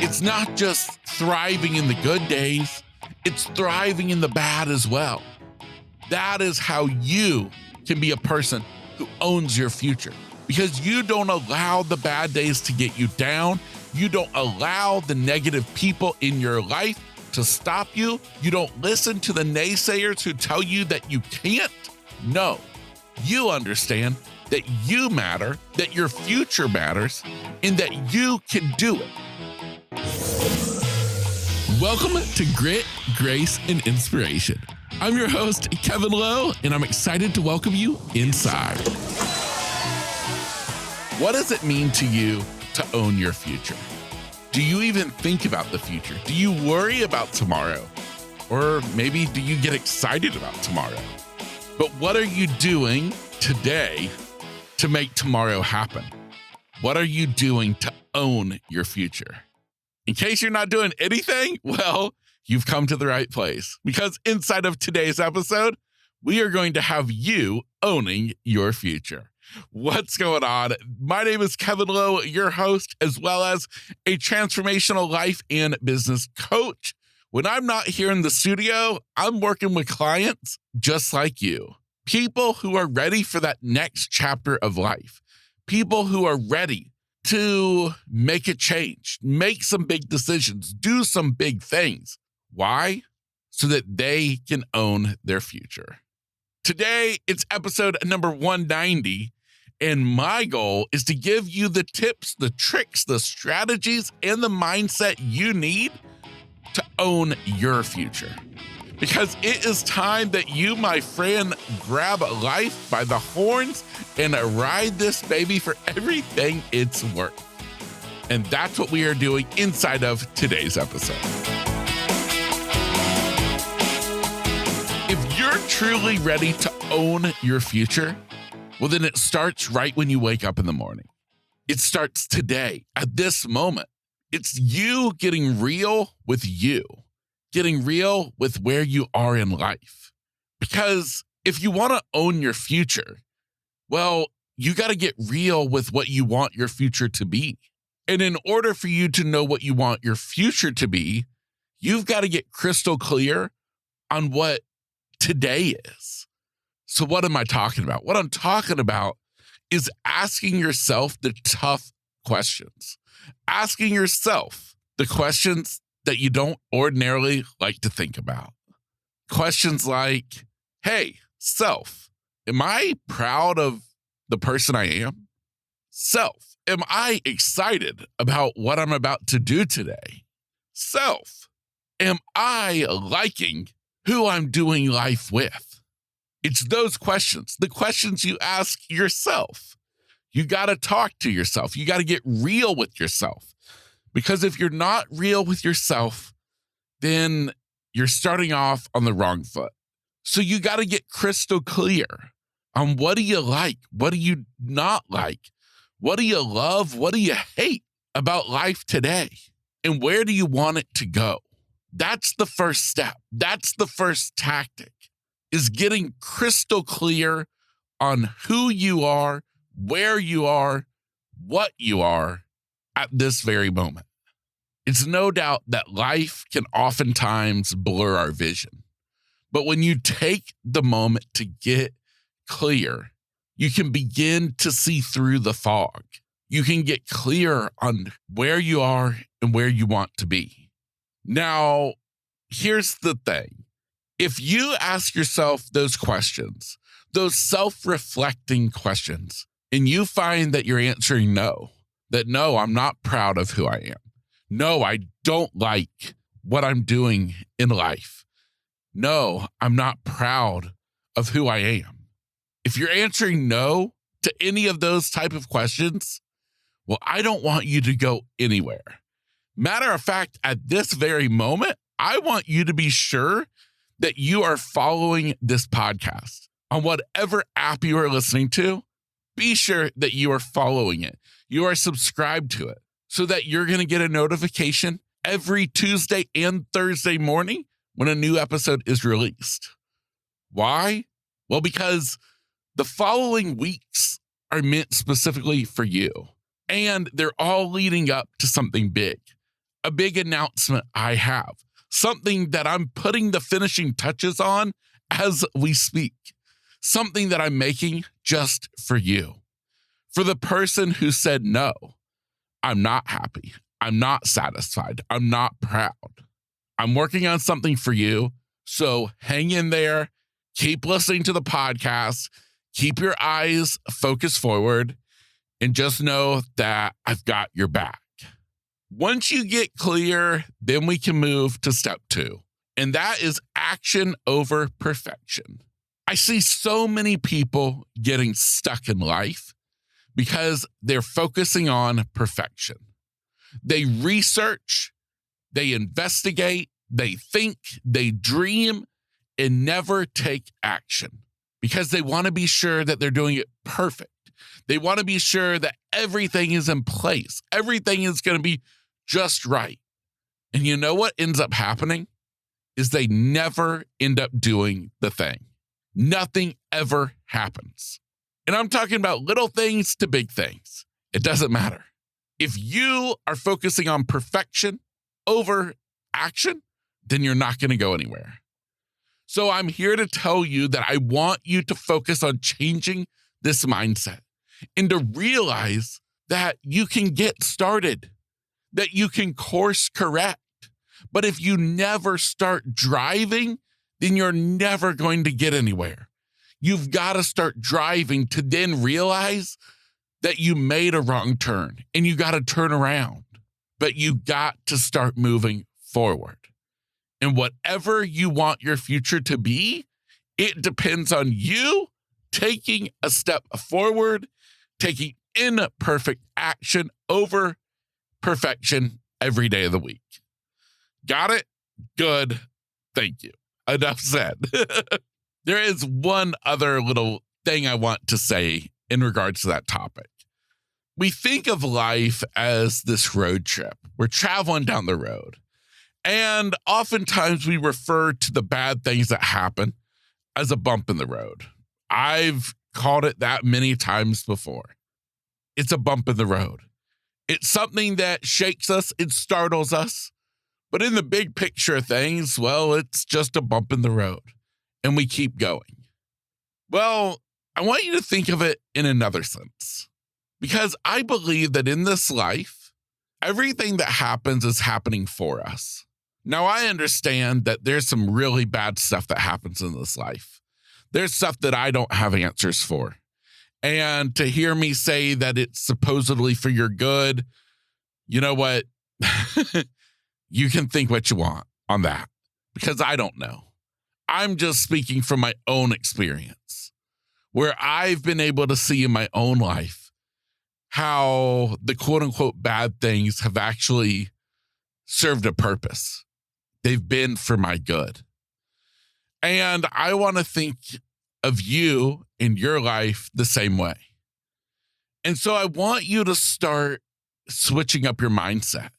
It's not just thriving in the good days, it's thriving in the bad as well. That is how you can be a person who owns your future, because you don't allow the bad days to get you down. You don't allow the negative people in your life to stop you. You don't listen to the naysayers who tell you that you can't. No, you understand that you matter, that your future matters, and that you can do it. Welcome to Grit, Grace, and Inspiration. I'm your host, Kevin Lowe, and I'm excited to welcome you inside. What does it mean to you to own your future? Do you even think about the future? Do you worry about tomorrow? Or maybe do you get excited about tomorrow? But what are you doing today to make tomorrow happen? What are you doing to own your future? In case you're not doing anything, well, you've come to the right place, because inside of today's episode, we are going to have you owning your future. What's going on? My name is Kevin Lowe, your host, as well as a transformational life and business coach. When I'm not here in the studio, I'm working with clients just like you. People who are ready for that next chapter of life. People who are ready to make a change, make some big decisions, do some big things. Why? So that they can own their future. Today, it's episode number 190, and my goal is to give you the tips, the tricks, the strategies, and the mindset you need to own your future. Because it is time that you, my friend, grab life by the horns and ride this baby for everything it's worth. And that's what we are doing inside of today's episode. If you're truly ready to own your future, well, then it starts right when you wake up in the morning. It starts today, at this moment. It's you getting real with you. Getting real with where you are in life. Because if you want to own your future, well, you got to get real with what you want your future to be. And in order for you to know what you want your future to be, you've got to get crystal clear on what today is. So what am I talking about? What I'm talking about is asking yourself the tough questions. Asking yourself the questions that you don't ordinarily like to think about. Questions like, hey, self, am I proud of the person I am? Self, am I excited about what I'm about to do today? Self, am I liking who I'm doing life with? It's those questions, the questions you ask yourself. You got to talk to yourself. You got to get real with yourself. Because if you're not real with yourself, then you're starting off on the wrong foot. So you got to get crystal clear on what do you like? What do you not like? What do you love? What do you hate about life today? And where do you want it to go? That's the first step. That's the first tactic, is getting crystal clear on who you are, where you are, what you are at this very moment. It's no doubt that life can oftentimes blur our vision. But when you take the moment to get clear, you can begin to see through the fog. You can get clear on where you are and where you want to be. Now, here's the thing. If you ask yourself those questions, those self-reflecting questions, and you find that you're answering no, that no, I'm not proud of who I am. No, I don't like what I'm doing in life. No, I'm not proud of who I am. If you're answering no to any of those type of questions, well, I don't want you to go anywhere. Matter of fact, at this very moment, I want you to be sure that you are following this podcast on whatever app you are listening to. Be sure that you are following it. You are subscribed to it so that you're going to get a notification every Tuesday and Thursday morning when a new episode is released. Why? Well, because the following weeks are meant specifically for you, and they're all leading up to something big, a big announcement I have, something that I'm putting the finishing touches on as we speak, something that I'm making just for you. For the person who said, no, I'm not happy. I'm not satisfied. I'm not proud. I'm working on something for you. So hang in there. Keep listening to the podcast. Keep your eyes focused forward and just know that I've got your back. Once you get clear, then we can move to step 2, and that is action over perfection. I see so many people getting stuck in life because they're focusing on perfection. They research, they investigate, they think, they dream, and never take action because they want to be sure that they're doing it perfect. They want to be sure that everything is in place. Everything is going to be just right. And you know what ends up happening is they never end up doing the thing. Nothing ever happens. And I'm talking about little things to big things. It doesn't matter. If you are focusing on perfection over action, then you're not going to go anywhere. So I'm here to tell you that I want you to focus on changing this mindset and to realize that you can get started, that you can course correct. But if you never start driving, then you're never going to get anywhere. You've got to start driving to then realize that you made a wrong turn and you got to turn around, but you got to start moving forward. And whatever you want your future to be, it depends on you taking a step forward, taking imperfect action over perfection every day of the week. Got it? Good. Thank you. Enough said. There is one other little thing I want to say in regards to that topic. We think of life as this road trip. We're traveling down the road. And oftentimes we refer to the bad things that happen as a bump in the road. I've called it that many times before. It's a bump in the road. It's something that shakes us, it startles us. But in the big picture of things, well, it's just a bump in the road. And we keep going. Well, I want you to think of it in another sense. Because I believe that in this life, everything that happens is happening for us. Now, I understand that there's some really bad stuff that happens in this life. There's stuff that I don't have answers for. And to hear me say that it's supposedly for your good, you know what? You can think what you want on that because I don't know. I'm just speaking from my own experience where I've been able to see in my own life how the quote unquote bad things have actually served a purpose. They've been for my good. And I want to think of you in your life the same way. And so I want you to start switching up your mindset.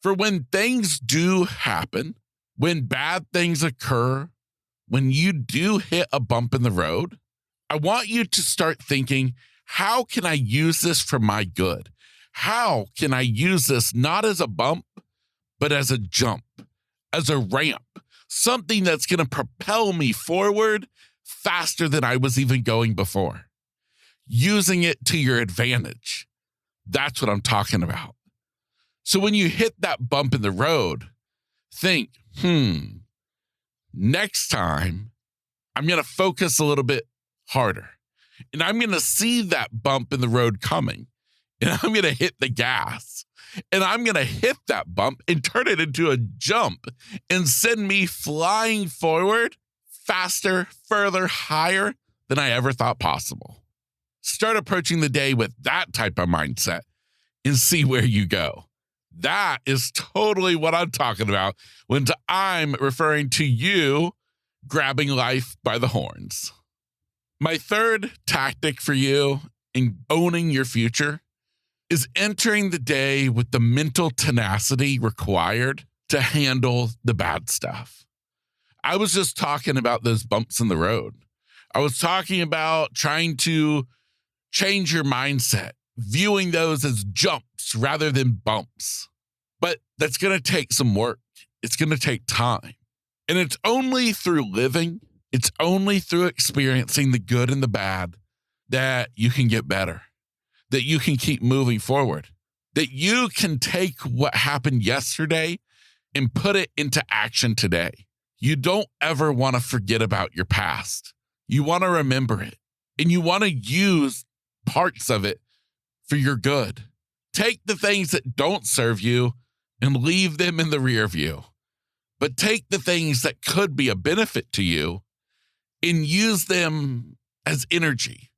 For when things do happen, when bad things occur, when you do hit a bump in the road, I want you to start thinking, how can I use this for my good? How can I use this not as a bump, but as a jump, as a ramp, something that's going to propel me forward faster than I was even going before? Using it to your advantage. That's what I'm talking about. So when you hit that bump in the road, think, next time I'm going to focus a little bit harder. And I'm going to see that bump in the road coming. And I'm going to hit the gas. And I'm going to hit that bump and turn it into a jump and send me flying forward faster, further, higher than I ever thought possible. Start approaching the day with that type of mindset and see where you go. That is totally what I'm talking about when I'm referring to you grabbing life by the horns. My third tactic for you in owning your future is entering the day with the mental tenacity required to handle the bad stuff. I was just talking about those bumps in the road. I was talking about trying to change your mindset, viewing those as jumps rather than bumps. But that's going to take some work. It's going to take time. And it's only through living, it's only through experiencing the good and the bad that you can get better, that you can keep moving forward, that you can take what happened yesterday and put it into action today. You don't ever want to forget about your past. You want to remember it, and you want to use parts of it for your good. Take the things that don't serve you and leave them in the rear view. But take the things that could be a benefit to you and use them as energy,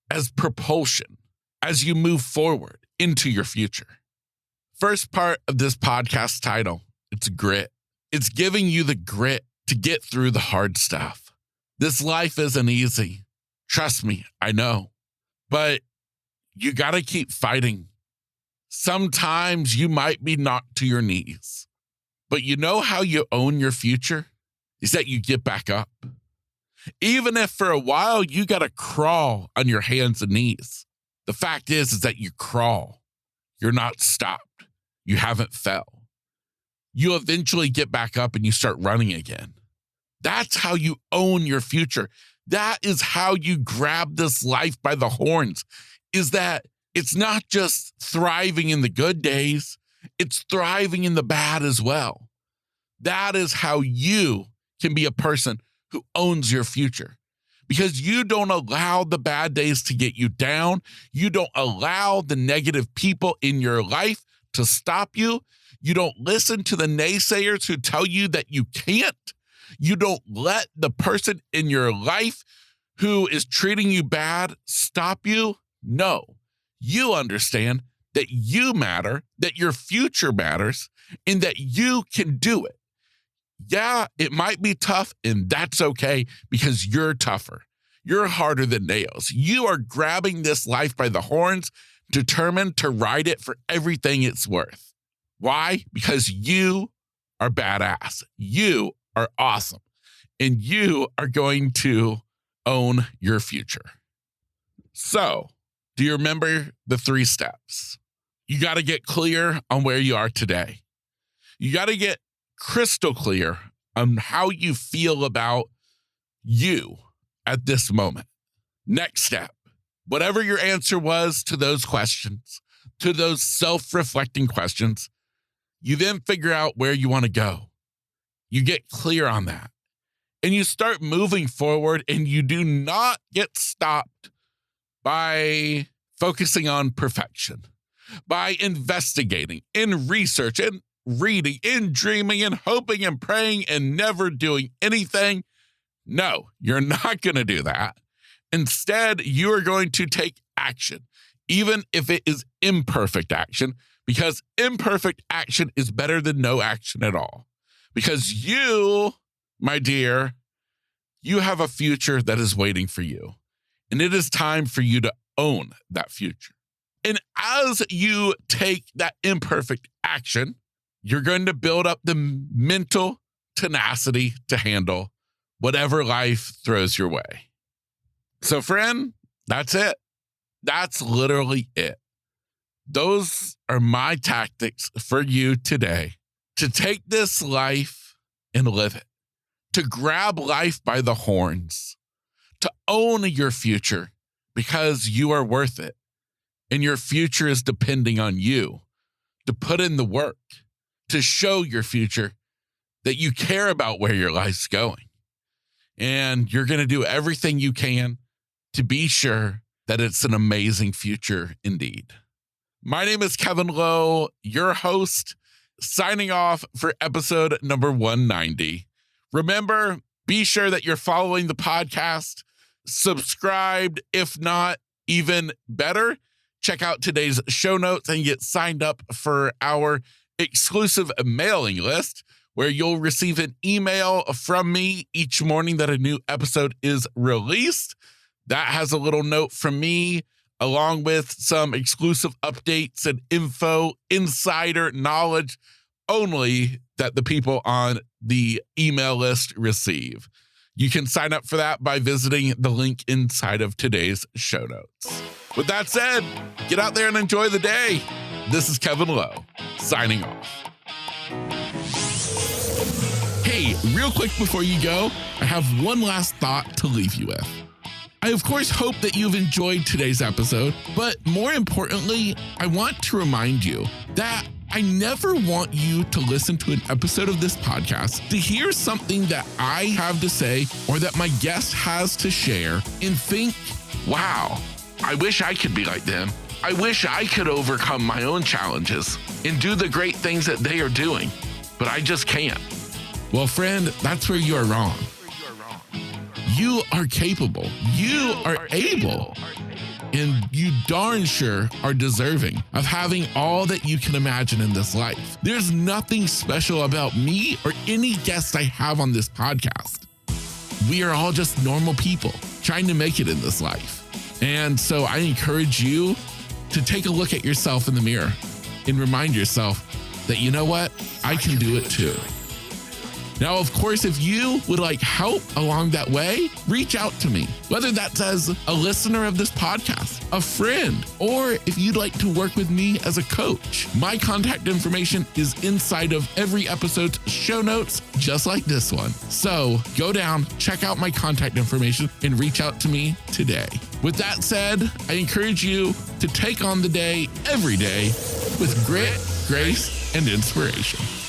as propulsion, as you move forward into your future. First part of this podcast title, it's grit. It's giving you the grit to get through the hard stuff. This life isn't easy. Trust me, I know. But you got to keep fighting. Sometimes you might be knocked to your knees. But you know how you own your future? Is that you get back up. Even if for a while you got to crawl on your hands and knees. The fact is that you crawl. You're not stopped. You haven't fell. You eventually get back up and you start running again. That's how you own your future. That is how you grab this life by the horns, is that it's not just thriving in the good days, it's thriving in the bad as well. That is how you can be a person who owns your future, because you don't allow the bad days to get you down. You don't allow the negative people in your life to stop you. You don't listen to the naysayers who tell you that you can't. You don't let the person in your life who is treating you bad stop you. No, you understand that you matter, that your future matters, and that you can do it. Yeah, it might be tough, and that's okay, because you're tougher. You're harder than nails. You are grabbing this life by the horns, determined to ride it for everything it's worth. Why? Because you are badass. You are awesome. And you are going to own your future. So, do you remember the 3 steps? You got to get clear on where you are today. You got to get crystal clear on how you feel about you at this moment. Next step, whatever your answer was to those questions, to those self-reflecting questions, you then figure out where you want to go. You get clear on that. And you start moving forward, and you do not get stopped by focusing on perfection, by investigating in research and reading and dreaming and hoping and praying and never doing anything. No, you're not going to do that. Instead, you are going to take action, even if it is imperfect action, because imperfect action is better than no action at all. Because you, my dear, you have a future that is waiting for you. And it is time for you to own that future. And as you take that imperfect action, you're going to build up the mental tenacity to handle whatever life throws your way. So, friend, that's it. That's literally it. Those are my tactics for you today, to take this life and live it, to grab life by the horns, to own your future, because you are worth it. And your future is depending on you to put in the work, to show your future that you care about where your life's going. And you're going to do everything you can to be sure that it's an amazing future indeed. My name is Kevin Lowe, your host, signing off for episode number 190. Remember, be sure that you're following the podcast, subscribed, if not even better. Check out today's show notes and get signed up for our exclusive mailing list, where you'll receive an email from me each morning that a new episode is released. That has a little note from me, along with some exclusive updates and info, insider knowledge only that the people on the email list receive. You can sign up for that by visiting the link inside of today's show notes. With that said, get out there and enjoy the day. This is Kevin Lowe, signing off. Hey, real quick before you go, I have one last thought to leave you with. I, of course, hope that you've enjoyed today's episode, but more importantly, I want to remind you that I never want you to listen to an episode of this podcast to hear something that I have to say or that my guest has to share and think, wow, I wish I could be like them. I wish I could overcome my own challenges and do the great things that they are doing, but I just can't. Well, friend, that's where you are wrong. You are capable. You are able. And you darn sure are deserving of having all that you can imagine in this life. There's nothing special about me or any guest I have on this podcast. We are all just normal people trying to make it in this life. And so I encourage you to take a look at yourself in the mirror and remind yourself that, you know what? I can do it too. Now, of course, if you would like help along that way, reach out to me, whether that's as a listener of this podcast, a friend, or if you'd like to work with me as a coach. My contact information is inside of every episode's show notes, just like this one. So go down, check out my contact information, and reach out to me today. With that said, I encourage you to take on the day every day with grit, grace, and inspiration.